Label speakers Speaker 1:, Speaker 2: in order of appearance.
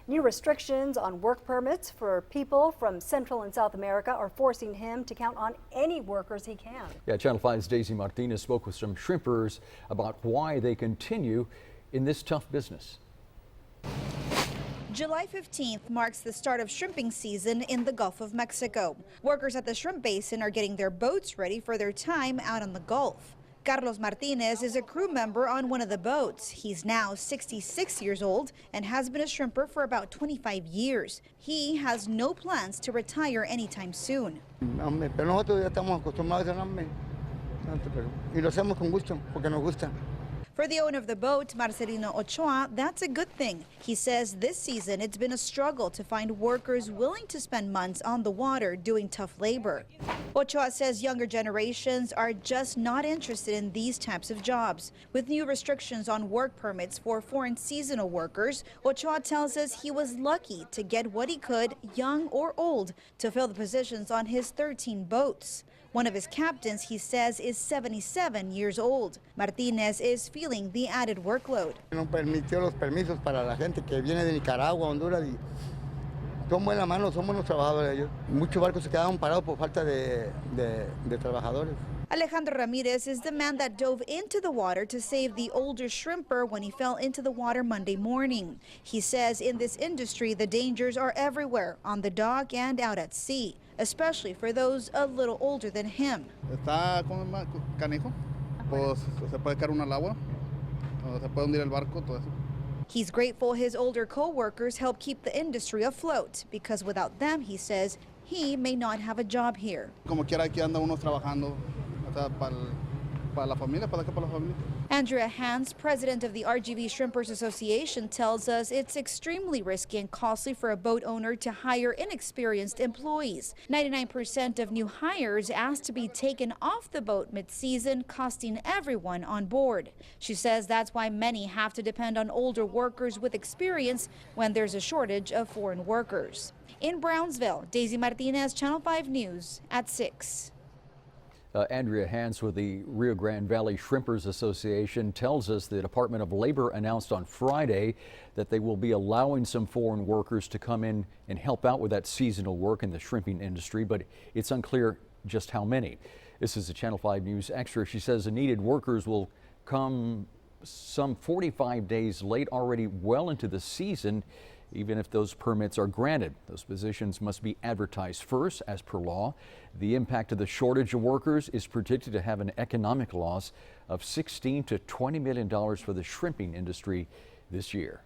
Speaker 1: New restrictions on work permits for people from Central and South America are forcing him to count on any workers he can.
Speaker 2: Yeah, Channel 5's Daisy Martinez spoke with some shrimpers about why they continue in this tough business.
Speaker 3: July 15th marks the start of shrimping season in the Gulf of Mexico. Workers at the shrimp basin are getting their boats ready for their time out on the Gulf. Carlos Martinez is a crew member on one of the boats. He's now 66 years old and has been a shrimper for about 25 years. He has no plans to retire anytime soon.
Speaker 4: Pero nosotros ya estamos acostumbrados a hambre. Y lo hacemos con gusto, porque nos gusta.
Speaker 3: For the owner of the boat, Marcelino Ochoa, that's a good thing. He says this season it's been a struggle to find workers willing to spend months on the water doing tough labor. Ochoa says younger generations are just not interested in these types of jobs. With new restrictions on work permits for foreign seasonal workers, Ochoa tells us he was lucky to get what he could, young or old, to fill the positions on his 13 boats. One of his captains, he says, is 77 years old. Martinez is feeling the added workload.
Speaker 4: No permitió los permisos para la gente que viene de Nicaragua, Honduras, y son buena mano, son buenos trabajadores ellos. Muchos barcos se quedaron parados por falta de trabajadores.
Speaker 3: Alejandro Ramirez is the man that dove into the water to save the older shrimper when he fell into the water Monday morning. He says in this industry, the dangers are everywhere, on the dock and out at sea, especially for those a little older than him.
Speaker 5: Está canijo, pues se puede caer uno al agua, se puede hundir el barco, todo eso.
Speaker 3: He's grateful his older co-workers help keep the industry afloat because without them, he says, he may not have a job here.
Speaker 5: Como quiera aquí anda uno trabajando para la familia, para la familia.
Speaker 3: Andrea Hans, president of the RGV Shrimpers Association, tells us it's extremely risky and costly for a boat owner to hire inexperienced employees. 99% of new hires asked to be taken off the boat mid-season, costing everyone on board. She says that's why many have to depend on older workers with experience when there's a shortage of foreign workers. In Brownsville, Daisy Martinez, Channel 5 News at 6.
Speaker 2: Andrea Hans with the Rio Grande Valley Shrimpers Association tells us the Department of Labor announced on Friday that they will be allowing some foreign workers to come in and help out with that seasonal work in the shrimping industry, but it's unclear just how many. This is a Channel 5 News Extra. She says the needed workers will come some 45 days late, already well into the season. Even if those permits are granted, those positions must be advertised first as per law. The impact of the shortage of workers is predicted to have an economic loss of $16 to $20 million for the shrimping industry this year.